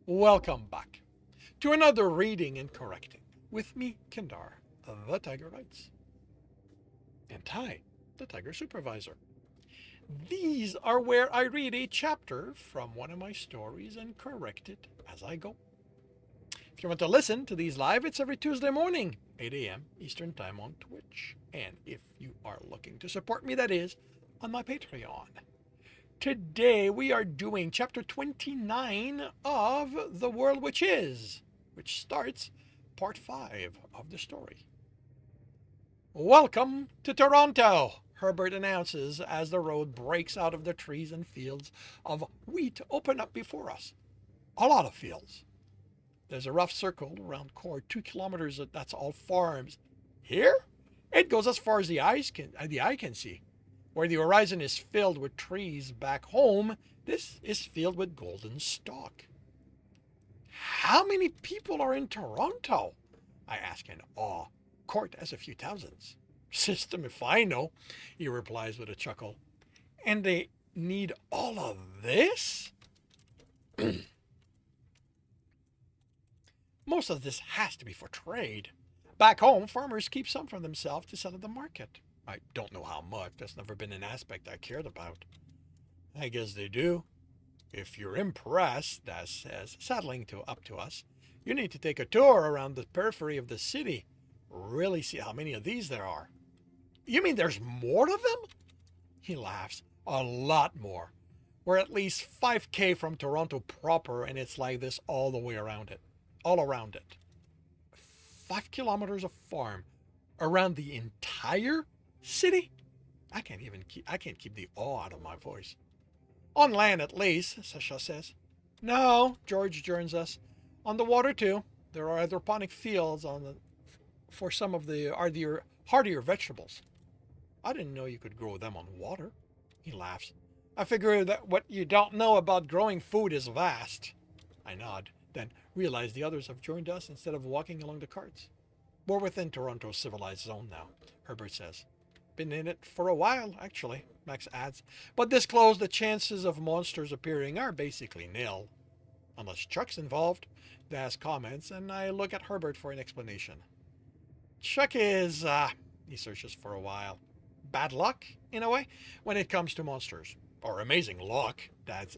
Welcome back to another reading and correcting with me, Kindar, the Tiger Writes, and Ty, the Tiger Supervisor. These are where I read a chapter from one of my stories and correct it as I go. If you want to listen to these live, it's every Tuesday morning, 8 a.m. Eastern Time on Twitch. And if you are looking to support me, that is on my Patreon. Today we are doing chapter 29 of The World Which Is, which starts part 5 of the story. Welcome to Toronto, Herbert announces as the road breaks out of the trees and fields of wheat open up before us. A lot of fields. There's a rough circle around Court, 2 kilometers, that's all farms. Here, it goes as far as the eye can see. Where the horizon is filled with trees back home, this is filled with golden stalk. How many people are in Toronto? I ask in awe. Court has a few thousands. System if I know, he replies with a chuckle. And they need all of this? Most of this has to be for trade. Back home, farmers keep some for themselves to sell at the market. I don't know how much. That's never been an aspect I cared about. I guess they do. If you're impressed, Daz says, saddling up to us, you need to take a tour around the periphery of the city. Really see how many of these there are. You mean there's more of them? He laughs. A lot more. We're at least 5K from Toronto proper, and it's like this all the way around it. All around it. 5 kilometers of farm around the entire city? I can't keep the awe out of my voice. On land at least, Sasha says. No, George joins us. On the water too. There are hydroponic fields for some of the hardier vegetables. I didn't know you could grow them on water. He laughs. I figure that what you don't know about growing food is vast. I nod, then realize the others have joined us instead of walking along the carts. We're within Toronto's civilized zone now, Herbert says. Been in it for a while, actually, Max adds. But this close, the chances of monsters appearing are basically nil. Unless Chuck's involved, Daz comments, and I look at Herbert for an explanation. Chuck is, he searches for a while. Bad luck, in a way, when it comes to monsters. Or amazing luck, Daz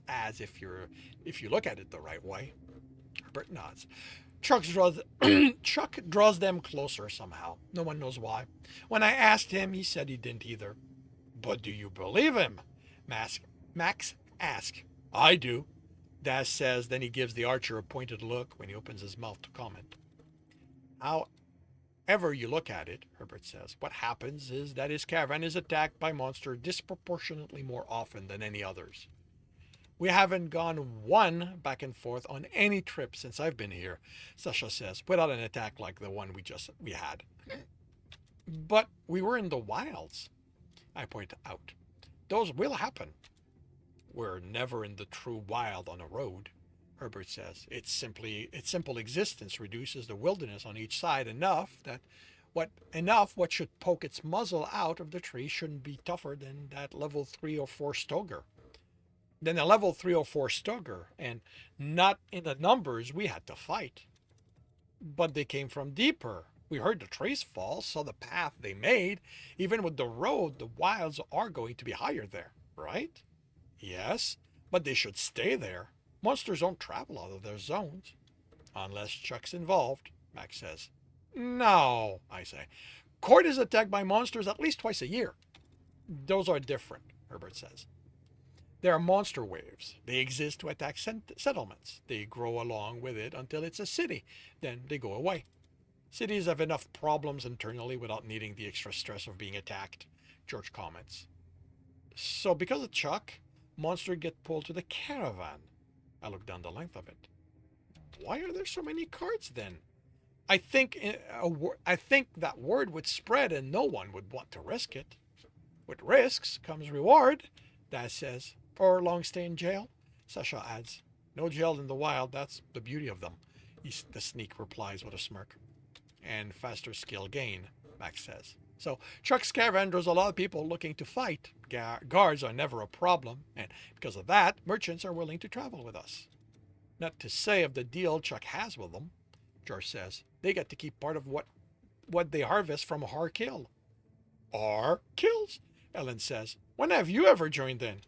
adds if you look at it the right way. Herbert nods. Chuck draws them closer somehow. No one knows why. When I asked him, he said he didn't either. But do you believe him? Max asks. I do. Daz says, then he gives the archer a pointed look when he opens his mouth to comment. However you look at it, Herbert says, what happens is that his caravan is attacked by monsters disproportionately more often than any others. We haven't gone one back and forth on any trip since I've been here, Sasha says, without an attack like the one we had. But we were in the wilds, I point out. Those will happen. We're never in the true wild on a road, Herbert says. Its simple existence reduces the wilderness on each side enough what should poke its muzzle out of the tree shouldn't be tougher than that level 3 or 4 stoger. Than a level 3 or 4 stoger, and not in the numbers we had to fight. But they came from deeper. We heard the trees fall, saw the path they made. Even with the road, the wilds are going to be higher there, right? Yes, but they should stay there. Monsters don't travel out of their zones. Unless Chuck's involved, Max says. No, I say. Court is attacked by monsters at least twice a year. Those are different, Herbert says. There are monster waves. They exist to attack settlements. They grow along with it until it's a city. Then they go away. Cities have enough problems internally without needing the extra stress of being attacked, George comments. So because of Chuck, monsters get pulled to the caravan. I look down the length of it. Why are there so many carts then? I think that word would spread and no one would want to risk it. With risks comes reward, Daz says. Or long stay in jail, Sasha adds. No jail in the wild, that's the beauty of them, the sneak replies with a smirk. And faster skill gain, Max says. So Chuck's caravan draws a lot of people looking to fight. Guards are never a problem, and because of that, merchants are willing to travel with us. Not to say of the deal Chuck has with them, George says. They get to keep part of what they harvest from our kill. Our kills? Ellen says. When have you ever joined in?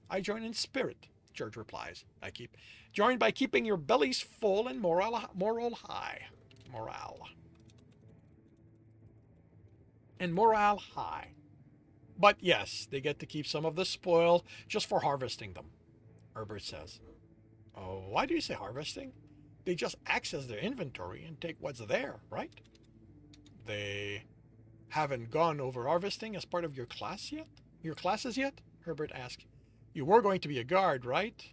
I join in spirit, George replies. I keep joined by keeping your bellies full and morale high. Morale. And morale high. But yes, they get to keep some of the spoil just for harvesting them, Herbert says. Oh, why do you say harvesting? They just access their inventory and take what's there, right? They haven't gone over harvesting as part of your class yet? Your classes yet? Herbert asked. You were going to be a guard, right?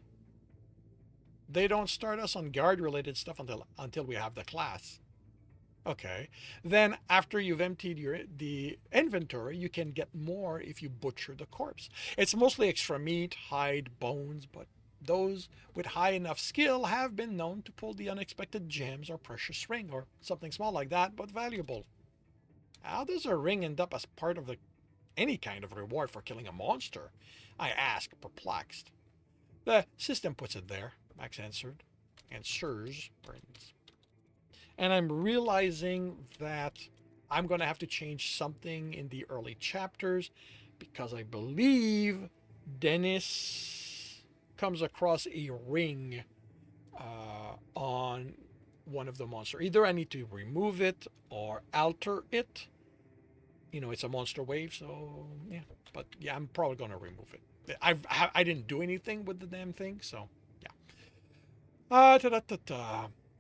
They don't start us on guard-related stuff until we have the class. Okay. Then after you've emptied the inventory, you can get more if you butcher the corpse. It's mostly extra meat, hide, bones, but those with high enough skill have been known to pull the unexpected gems or precious ring or something small like that, but valuable. How does a ring end up as part of any kind of reward for killing a monster? I asked, perplexed. The system puts it there, Max answered. Answers, brains. And I'm realizing that I'm going to have to change something in the early chapters because I believe Dennis comes across a ring on one of the monsters. Either I need to remove it or alter it. You know, it's a monster wave, so yeah. But yeah, I'm probably going to remove it. I didn't do anything with the damn thing, so yeah.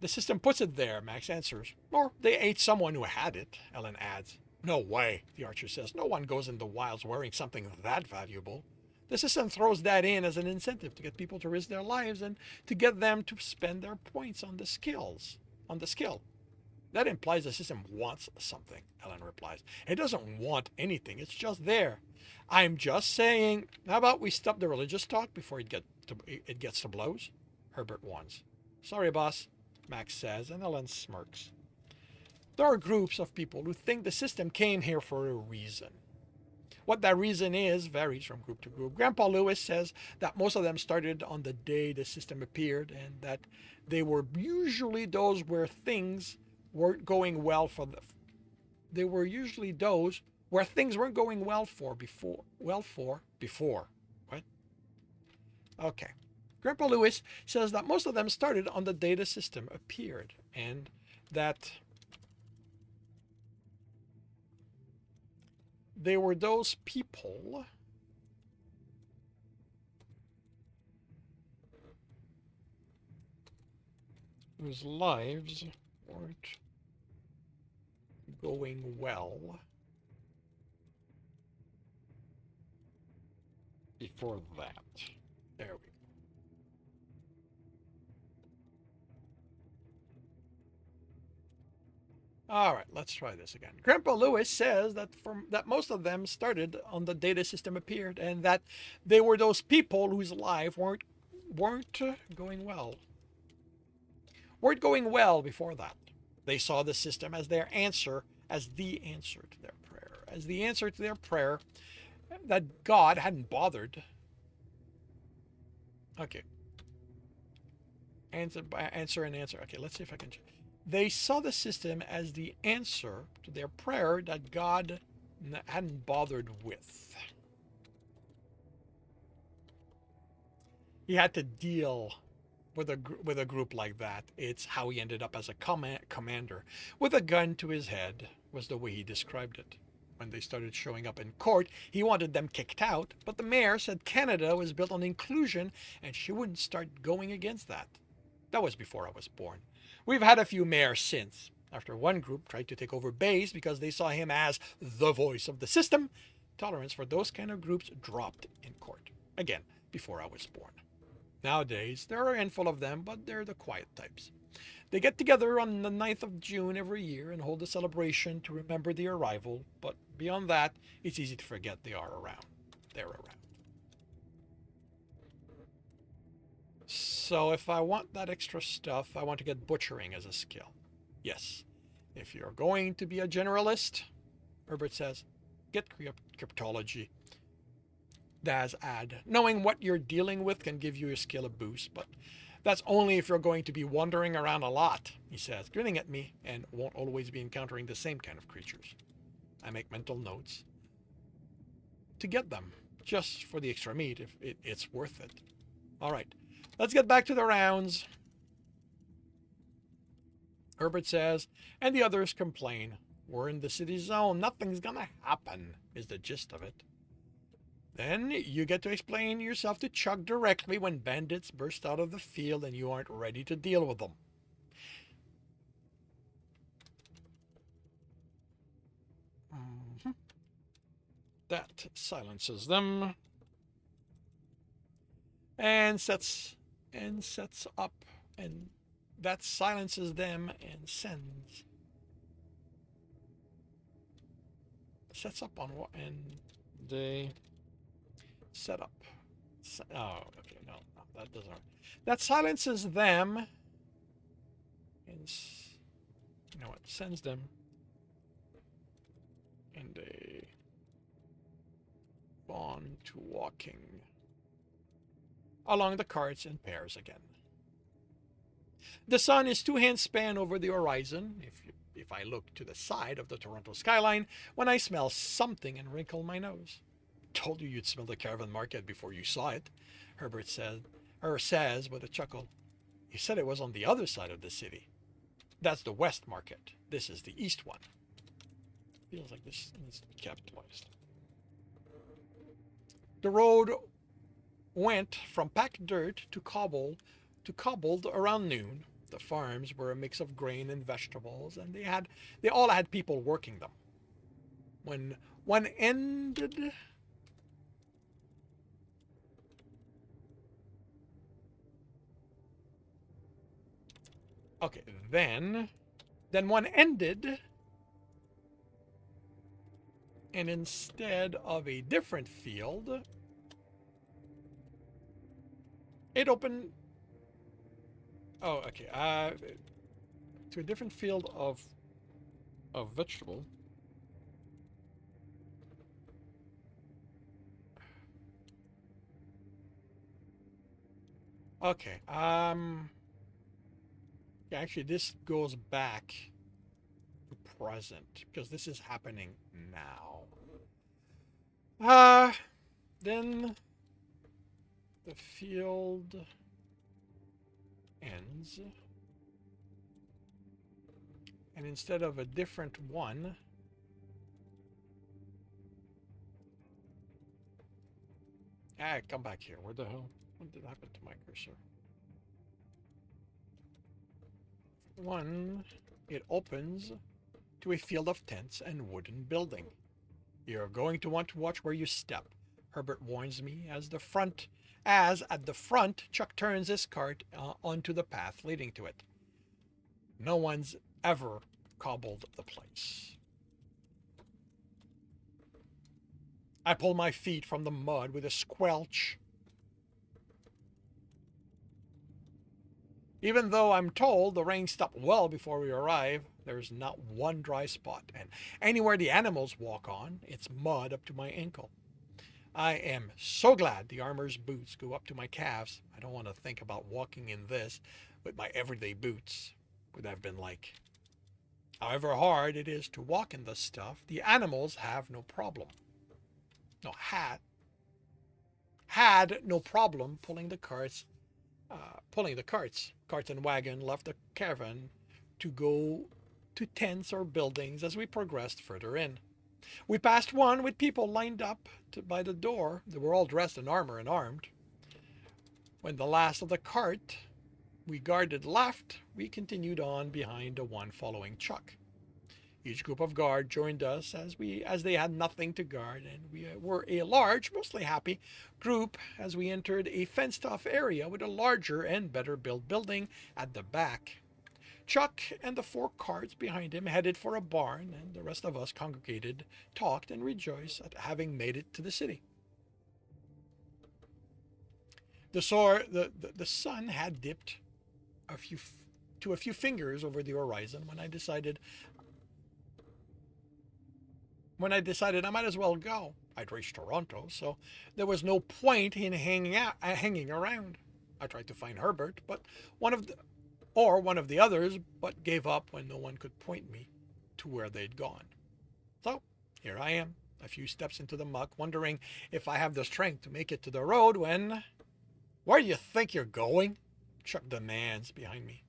The system puts it there, Max answers. Or they ate someone who had it, Ellen adds. No way, the archer says. No one goes in the wilds wearing something that valuable. The system throws that in as an incentive to get people to risk their lives and to get them to spend their points on the skill. That implies the system wants something, Ellen replies. It doesn't want anything, it's just there. I'm just saying, how about we stop the religious talk before it gets to blows? Herbert warns. Sorry, boss, Max says, and Ellen smirks. There are groups of people who think the system came here for a reason. What that reason is varies from group to group. Grandpa Lewis says that most of them started on the day the system appeared and that they were usually those where things weren't going well for the they were usually those where things weren't going well for before. What? Okay. Grandpa Lewis says that most of them started on the day the system appeared and that they were those people whose lives weren't going well before that. There we go. All right, let's try this again. Grandpa Lewis says that most of them started on the day the system appeared, and that they were those people whose lives weren't going well. Weren't going well before that. They saw the system as the answer to their prayer, that God hadn't bothered. Okay. Answer. Okay, let's see if I can. They saw the system as the answer to their prayer that God hadn't bothered with. He had to deal with a group like that. It's how he ended up as a commander with a gun to his head, was the way he described it. When they started showing up in court, he wanted them kicked out, but the mayor said Canada was built on inclusion and she wouldn't start going against that. That was before I was born. We've had a few mayors since. After one group tried to take over Bays because they saw him as the voice of the system, tolerance for those kind of groups dropped in court. Again, before I was born. Nowadays, there are a handful of them, but they're the quiet types. They get together on the 9th of June every year and hold a celebration to remember the arrival, but beyond that, it's easy to forget they are around. They're around. So if I want that extra stuff, I want to get butchering as a skill. Yes. If you're going to be a generalist, Herbert says, get cryptology. Daz add, knowing what you're dealing with can give you a skill a boost, but That's only if you're going to be wandering around a lot, he says, grinning at me, and won't always be encountering the same kind of creatures. I make mental notes to get them, just for the extra meat if it's worth it. All right, let's get back to the rounds. Herbert says, and the others complain. We're in the city zone. Nothing's gonna happen, is the gist of it. Then you get to explain yourself to Chuck directly when bandits burst out of the field and you aren't ready to deal with them. That silences them and sets up, and that silences them and sets up on what, and they set up. Oh, okay, no, that doesn't work. That silences them and you know what, sends them and they on to walking along the carts in pairs again. The sun is 2 hand span over the horizon, if I look to the side of the Toronto skyline, when I smell something and wrinkle my nose. Told you you'd smell the caravan market before you saw it, Herbert says with a chuckle. You said it was on the other side of the city. That's the west market. This is the east one. Feels like this needs to be capitalized. The road went from packed dirt to cobbled around noon. The farms were a mix of grain and vegetables, and they all had people working them. When one ended, okay, then one ended, and instead of a different field, it opened. Oh, okay. To a different field of vegetable. Okay. Yeah, actually, this goes back to present because this is happening now. Then the field ends, and instead of a different one, come back here. Where the hell? What did happen to my cursor? One, it opens to a field of tents and wooden building. You're going to want to watch where you step, Herbert warns me as at the front, Chuck turns his cart onto the path leading to it. No one's ever cobbled the place. I pull my feet from the mud with a squelch. Even though I'm told the rain stopped well before we arrive, there's not one dry spot, and anywhere the animals walk on, it's mud up to my ankle. I am so glad the armor's boots go up to my calves. I don't want to think about walking in this with my everyday boots. Would have been like. However hard it is to walk in this stuff, the animals have no problem. No, had no problem pulling the carts. Cart and wagon left the caravan to go to tents or buildings as we progressed further in. We passed one with people lined up by the door. They were all dressed in armor and armed. When the last of the cart we guarded left, we continued on behind the one following Chuck. Each group of guard joined us as they had nothing to guard, and we were a large, mostly happy group as we entered a fenced-off area with a larger and better-built building at the back. Chuck and the 4 carts behind him headed for a barn, and the rest of us congregated, talked, and rejoiced at having made it to the city. The sun had dipped to a few fingers over the horizon when I decided I might as well go. I'd reached Toronto, so there was no point in hanging around. I tried to find Herbert, but one of the others, but gave up when no one could point me to where they'd gone. So here I am, a few steps into the muck, wondering if I have the strength to make it to the road when... Where do you think you're going? Chuck demands behind me.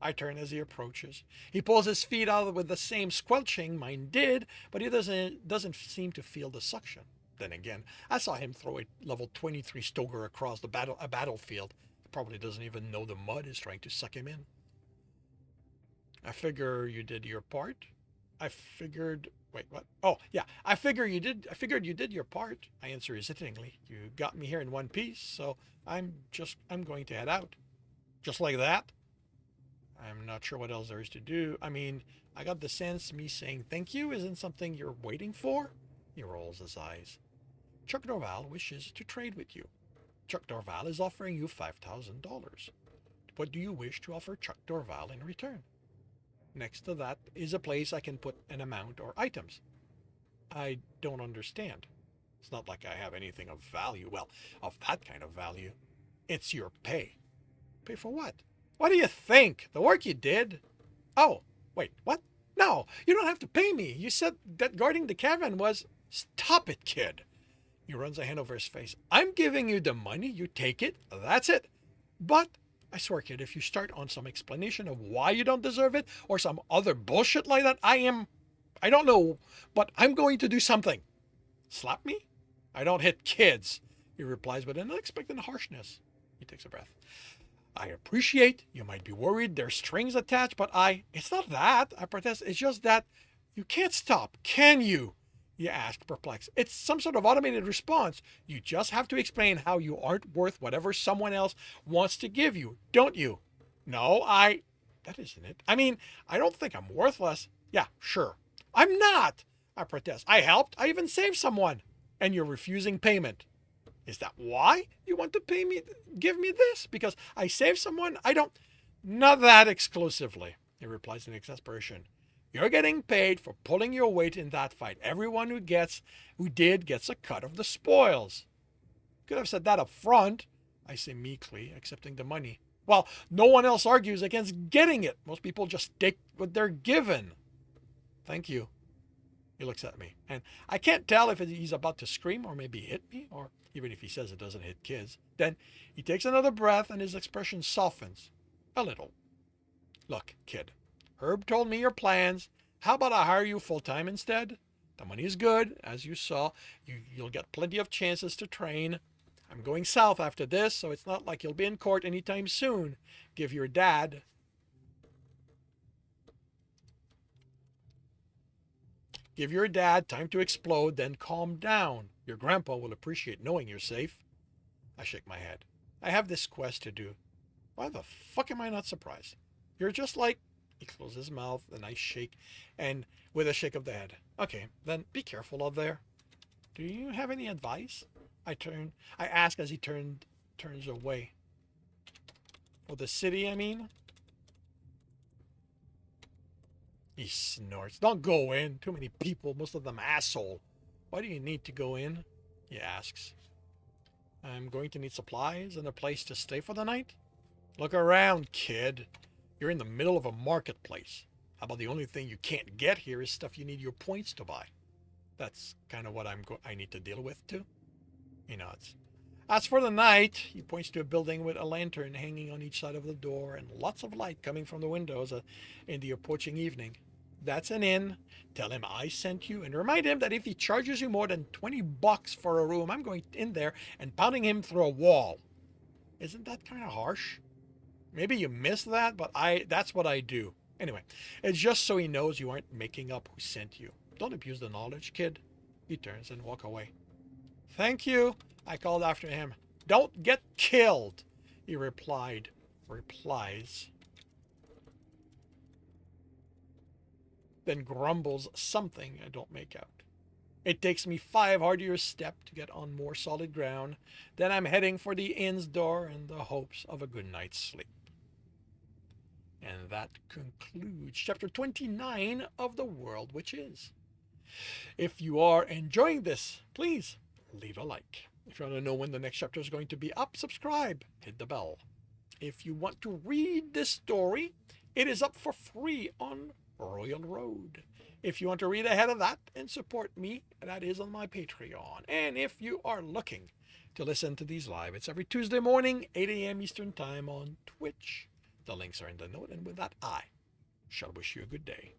I turn as he approaches. He pulls his feet out with the same squelching mine did, but he doesn't seem to feel the suction. Then again, I saw him throw a level 23 Stoker across a battlefield. He probably doesn't even know the mud is trying to suck him in. I figure you did your part. I figured... Wait, what? Oh, yeah. I figured you did your part. I answer hesitatingly. You got me here in one piece, so I'm going to head out. Just like that? I'm not sure what else there is to do. I mean, I got the sense me saying thank you isn't something you're waiting for. He rolls his eyes. Chuck Dorval wishes to trade with you. Chuck Dorval is offering you $5,000. What do you wish to offer Chuck Dorval in return? Next to that is a place I can put an amount or items. I don't understand. It's not like I have anything of value. Well, of that kind of value. It's your pay. Pay for what? What do you think? The work you did? Oh, wait, what? No, you don't have to pay me. You said that guarding the caravan was... Stop it, kid. He runs a hand over his face. I'm giving you the money. You take it. That's it. But, I swear, kid, if you start on some explanation of why you don't deserve it or some other bullshit like that, I don't know, but I'm going to do something. Slap me? I don't hit kids, he replies with an unexpected harshness. He takes a breath. I appreciate you might be worried there's strings attached, but it's not that, I protest. It's just that you can't stop, can you? You ask, perplexed. It's some sort of automated response. You just have to explain how you aren't worth whatever someone else wants to give you, don't you? No, that isn't it. I mean, I don't think I'm worthless. Yeah, sure. I'm not, I protest. I helped. I even saved someone. And you're refusing payment. Is that why you want to give me this? Because I saved someone? Not that exclusively, he replies in exasperation. You're getting paid for pulling your weight in that fight. Everyone who gets a cut of the spoils. Could have said that up front, I say meekly, accepting the money. Well, no one else argues against getting it. Most people just take what they're given. Thank you. He looks at me, and I can't tell if he's about to scream or maybe hit me, or even if he says it doesn't hit kids. Then he takes another breath and his expression softens a little. Look, kid, Herb told me your plans. How about I hire you full-time instead? The money is good, as you saw. You'll get plenty of chances to train. I'm going south after this, so it's not like you'll be in court anytime soon. Give your dad time to explode, then calm down. Your grandpa will appreciate knowing you're safe. I shake my head. I have this quest to do. Why the fuck am I not surprised? You're just like... He closes his mouth, a nice shake, and with a shake of the head. Okay, then be careful out there. Do you have any advice? I ask as he turns away. For the city, I mean? He snorts. Don't go in. Too many people, most of them asshole. Why do you need to go in? He asks. I'm going to need supplies and a place to stay for the night. Look around, kid. You're in the middle of a marketplace. How about the only thing you can't get here is stuff you need your points to buy? That's kind of what I need to deal with too. He nods. As for the night, he points to a building with a lantern hanging on each side of the door and lots of light coming from the windows in the approaching evening. That's an inn. Tell him I sent you and remind him that if he charges you more than $20 for a room, I'm going in there and pounding him through a wall. Isn't that kind of harsh? Maybe you missed that, but that's what I do. Anyway, it's just so he knows you aren't making up who sent you. Don't abuse the knowledge, kid. He turns and walks away. Thank you, I called after him. Don't get killed, he replies. Then grumbles something I don't make out. It takes me 5 hardier steps to get on more solid ground. Then I'm heading for the inn's door in the hopes of a good night's sleep. And that concludes chapter 29 of The World Which Is. If you are enjoying this, please leave a like. If you want to know when the next chapter is going to be up, subscribe, hit the bell. If you want to read this story, it is up for free on Royal Road. If you want to read ahead of that and support me, that is on my Patreon. And if you are looking to listen to these live, it's every Tuesday morning, 8 a.m. Eastern Time on Twitch. The links are in the note. And with that, I shall wish you a good day.